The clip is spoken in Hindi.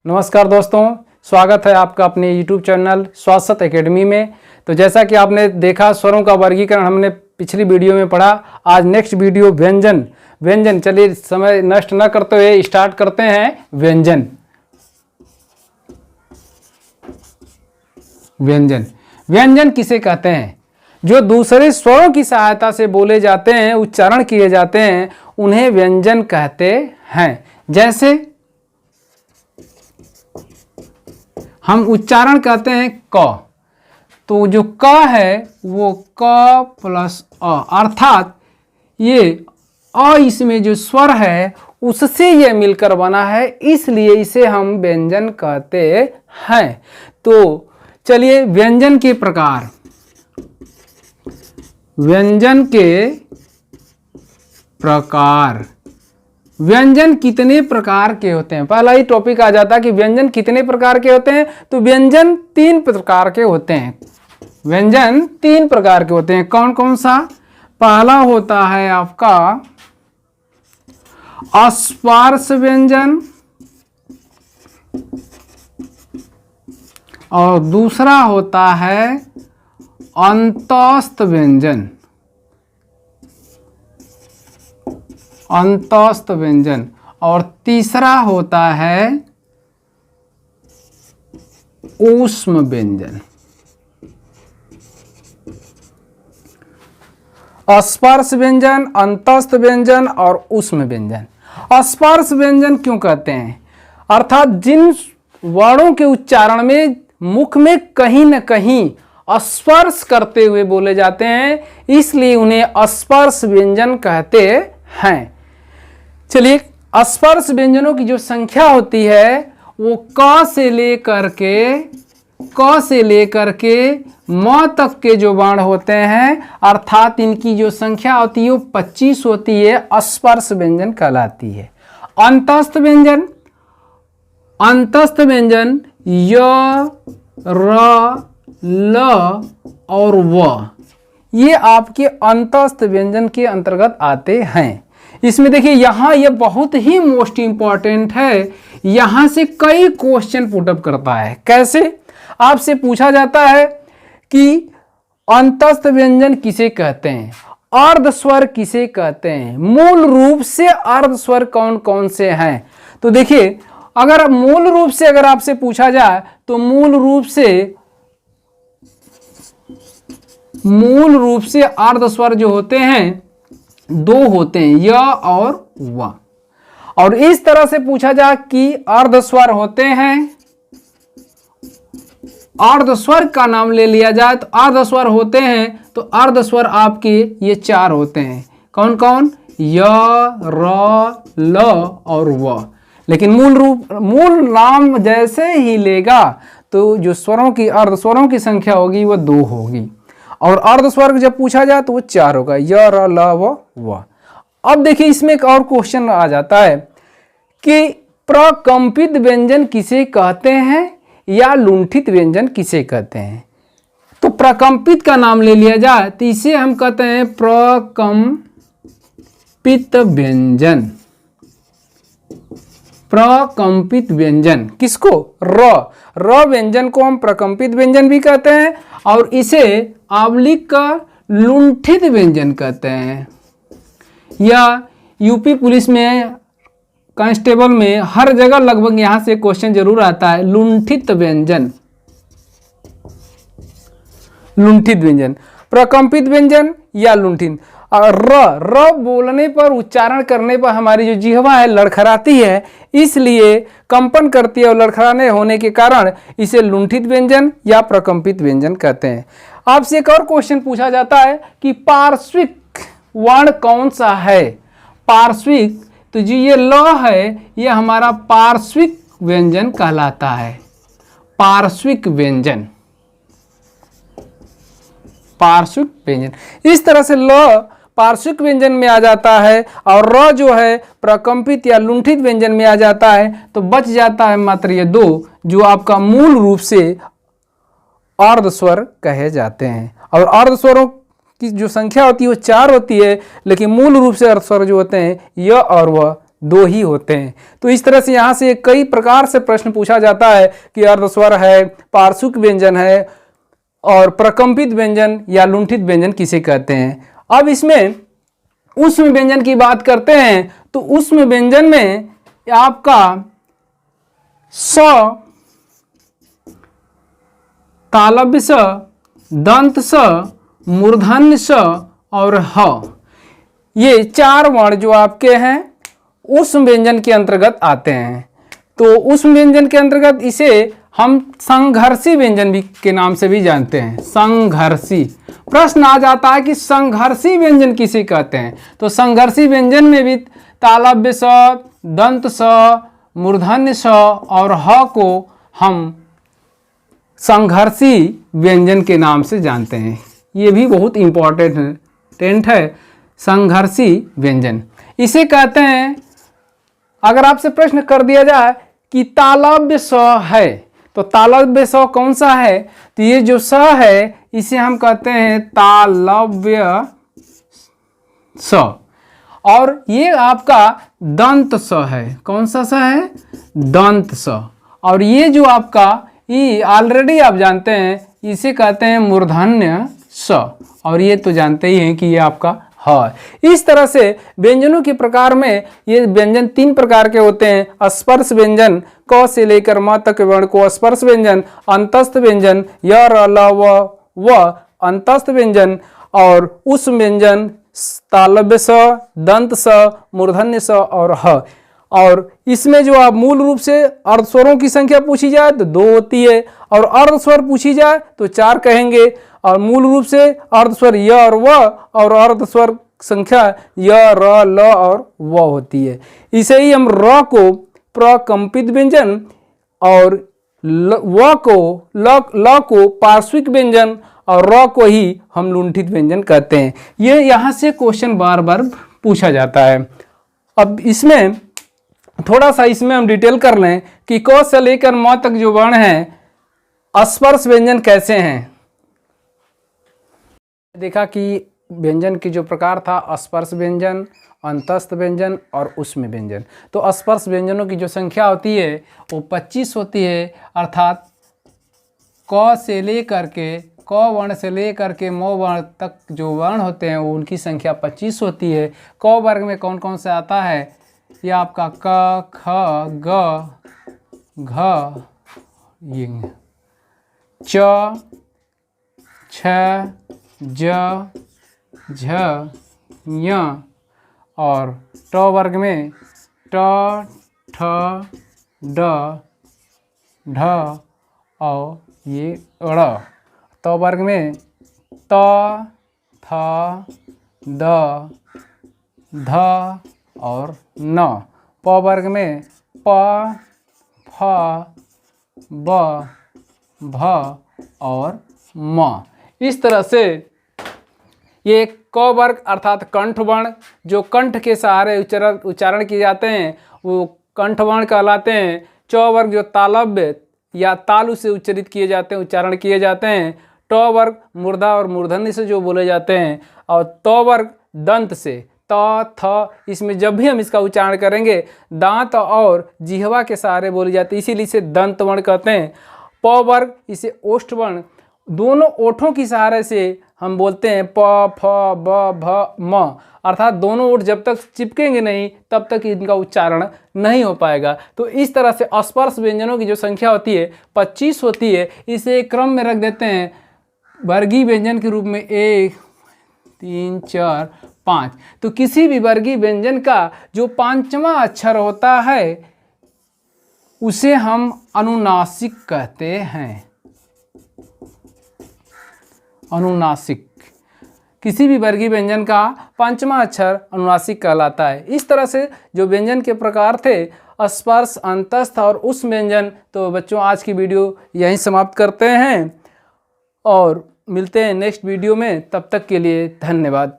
नमस्कार दोस्तों, स्वागत है आपका अपने YouTube चैनल स्वास्थ्य एकेडमी में। तो जैसा कि आपने देखा स्वरों का वर्गीकरण हमने पिछली वीडियो में पढ़ा। आज नेक्स्ट वीडियो व्यंजन। चलिए समय नष्ट न करते हुए स्टार्ट करते हैं। व्यंजन किसे कहते हैं? जो दूसरे स्वरों की सहायता से बोले जाते हैं, उच्चारण किए जाते हैं, उन्हें व्यंजन कहते हैं। जैसे हम उच्चारण कहते हैं क, तो जो क है वो क प्लस अ, अर्थात ये अ इसमें जो स्वर है उससे ये मिलकर बना है, इसलिए इसे हम व्यंजन कहते हैं। तो चलिए व्यंजन के प्रकार। व्यंजन कितने प्रकार के होते हैं? पहला ही टॉपिक आ जाता है कि व्यंजन कितने प्रकार के होते हैं। तो व्यंजन 3 प्रकार के होते हैं। व्यंजन 3 प्रकार के होते हैं। कौन कौन सा? पहला होता है आपका अस्पर्श व्यंजन और दूसरा होता है अंतस्थ व्यंजन और तीसरा होता है ऊष्म व्यंजन। अस्पर्श व्यंजन, अंतस्थ व्यंजन और ऊष्म व्यंजन। अस्पर्श व्यंजन क्यों कहते हैं? अर्थात जिन वर्णों के उच्चारण में मुख में कहीं न कहीं स्पर्श करते हुए बोले जाते हैं, इसलिए उन्हें स्पर्श व्यंजन कहते हैं। चलिए, स्पर्श व्यंजनों की जो संख्या होती है वो क से लेकर के म तक के जो वर्ण होते हैं, अर्थात इनकी जो संख्या होती है वो 25 होती है, स्पर्श व्यंजन कहलाती है। अंतस्थ व्यंजन य, र, ल और व, ये आपके अंतस्थ व्यंजन के अंतर्गत आते हैं। इसमें देखिए यहाँ ये बहुत ही मोस्ट इंपॉर्टेंट है, यहाँ से कई क्वेश्चन पुटअप करता है। कैसे? आपसे पूछा जाता है कि अंतस्थ व्यंजन किसे कहते हैं, अर्ध स्वर किसे कहते हैं, मूल रूप से अर्ध स्वर कौन कौन से हैं। तो देखिए, अगर मूल रूप से अगर आपसे पूछा जाए तो मूल रूप से अर्ध स्वर जो होते हैं 2 होते हैं, य और व। और इस तरह से पूछा जाए कि अर्ध स्वर होते हैं, अर्ध स्वर का नाम ले लिया जाए तो अर्ध स्वर होते हैं, तो अर्ध स्वर आपके ये 4 होते हैं। कौन कौन? य, र, ल और व। लेकिन मूल नाम जैसे ही लेगा तो जो स्वरों की अर्ध स्वरों की संख्या होगी वो 2 होगी, और अर्ध स्वर जब पूछा जाए तो वो 4 होगा, य, र, ल, व। अब देखिए, इसमें एक और क्वेश्चन आ जाता है कि प्रकंपित व्यंजन किसे कहते हैं या लुंठित व्यंजन किसे कहते हैं। तो प्रकंपित का नाम ले लिया जाए तो इसे हम कहते हैं प्रकंपित व्यंजन। किसको? र व्यंजन को हम प्रकंपित व्यंजन भी कहते हैं, और इसे आवलिक का लुंठित व्यंजन कहते हैं। या यूपी पुलिस में, कांस्टेबल में, हर जगह लगभग यहां से क्वेश्चन जरूर आता है, लुंठित व्यंजन। प्रकंपित व्यंजन या लुंठित। र बोलने पर, उच्चारण करने पर हमारी जो जिह्वा है लड़खड़ाती है, इसलिए कंपन करती है और लड़खड़ाने होने के कारण इसे लुंठित व्यंजन या प्रकंपित व्यंजन कहते हैं। आपसे एक और क्वेश्चन पूछा जाता है कि पार्श्विक वर्ण कौन सा है। पार्श्विक, तो जी ये ल है, ये हमारा पार्श्विक व्यंजन कहलाता है। पार्श्विक व्यंजन। इस तरह से ल पार्श्विक व्यंजन में आ जाता है, और र जो है प्रकंपित या लुंठित व्यंजन में आ जाता है। तो बच जाता है मात्र ये 2, जो आपका मूल रूप से अर्ध स्वर कहे जाते हैं। और अर्ध स्वरों की जो संख्या होती है वो 4 होती है, लेकिन मूल रूप से अर्ध स्वर जो होते हैं य और व दो ही होते हैं। तो इस तरह से यहाँ से कई प्रकार से प्रश्न पूछा जाता है कि अर्धस्वर है, पार्श्विक व्यंजन है और प्रकंपित व्यंजन या लुंठित व्यंजन किसे कहते हैं। अब इसमें ऊष्म व्यंजन की बात करते हैं तो ऊष्म व्यंजन में आपका स, तालव्य स, दंत स, मूर्धन्य स और ह, ये 4 वर्ण जो आपके हैं ऊष्म व्यंजन के अंतर्गत आते हैं। तो ऊष्म व्यंजन के अंतर्गत इसे हम संघर्षी व्यंजन भी के नाम से भी जानते हैं। संघर्षी, प्रश्न आ जाता है कि संघर्षी व्यंजन किसे कहते हैं। तो संघर्षी व्यंजन में भी तालव्य स, दंत स, मूर्धन्य स और ह को हम संघर्षी व्यंजन के नाम से जानते हैं। ये भी बहुत इंपॉर्टेंट है संघर्षी व्यंजन। इसे कहते हैं, अगर आपसे प्रश्न कर दिया जाए कि तालव्य स है तो तालव्य स कौन सा है, तो ये जो स है इसे हम कहते हैं तालव्य स। और ये आपका दंत स है, कौन सा स है, दंत स। और ये जो आपका ये ऑलरेडी आप जानते हैं इसे कहते हैं मूर्धन्य स, और ये तो जानते ही हैं कि ये आपका है। इस तरह से व्यंजनों के प्रकार में ये व्यंजन 3 प्रकार के होते हैं। स्पर्श व्यंजन, क से लेकर म तक वर्ण को स्पर्श व्यंजन, अंतस्थ व्यंजन य र ल व अंतस्थ व्यंजन, और ऊष्म व्यंजन तालव्य स, दंत स, मूर्धन्य स और ह। और इसमें जो आप मूल रूप से अर्धस्वरों की संख्या पूछी जाए तो 2 होती है, और अर्धस्वर पूछी जाए तो 4 कहेंगे। और मूल रूप से अर्धस्वर य और व, और अर्धस्वर संख्या य, र, ल और व होती है। इसे ही हम र को प्रकंपित व्यंजन और व को ल को पार्श्विक व्यंजन और र को ही हम लुंठित व्यंजन कहते हैं। ये यहाँ से क्वेश्चन बार बार पूछा जाता है। अब इसमें थोड़ा सा इसमें हम डिटेल कर लें कि क से लेकर म तक जो वर्ण हैं स्पर्श व्यंजन कैसे हैं। देखा कि व्यंजन की जो प्रकार था स्पर्श व्यंजन, अंतस्थ व्यंजन और ऊष्म व्यंजन। तो स्पर्श व्यंजनों की जो संख्या होती है वो 25 होती है, अर्थात क से लेकर के, क वर्ण से लेकर के म वर्ण तक जो वर्ण होते हैं उनकी संख्या 25 होती है। क वर्ग में कौन कौन से आता है, ये आपका क, ख, ग, घ, च, छ, ज, झ, ञ, और ट वर्ग में ट, ठ, ड, ढ और ये ड़। त वर्ग में त, थ, द, ध और न। प वर्ग में प, फ, ब, भ और म। इस तरह से ये क वर्ग अर्थात कंठ वर्ण जो कंठ के सहारे उच्चारण किए जाते हैं वो कंठ वर्ण कहलाते हैं। च वर्ग जो तालव्य या तालु से उच्चारित किए जाते हैं, उच्चारण किए जाते हैं। ट वर्ग मूर्धा और मूर्धन्य से जो बोले जाते हैं, और त वर्ग दंत से, त, थ, इसमें जब भी हम इसका उच्चारण करेंगे दांत और जिह्वा के सहारे बोली जाती है, इसीलिए इसे दंत वर्ण कहते हैं। प वर्ग इसे ओष्ठ वर्ण, दोनों ओठों की सहारे से हम बोलते हैं प, फ, ब, भ, म, अर्थात दोनों ओठ जब तक चिपकेंगे नहीं तब तक इनका उच्चारण नहीं हो पाएगा। तो इस तरह से स्पर्श व्यंजनों की जो संख्या होती है 25 होती है। इसे क्रम में रख देते हैं वर्गीय व्यंजन के रूप में 1, 3, 4, 5। तो किसी भी वर्गीय व्यंजन का जो 5वां अक्षर होता है उसे हम अनुनासिक कहते हैं। अनुनासिक, किसी भी वर्गीय व्यंजन का 5वां अक्षर अनुनासिक कहलाता है। इस तरह से जो व्यंजन के प्रकार थे स्पर्श, अंतस्थ और ऊष्म व्यंजन। तो बच्चों आज की वीडियो यहीं समाप्त करते हैं और मिलते हैं नेक्स्ट वीडियो में। तब तक के लिए धन्यवाद।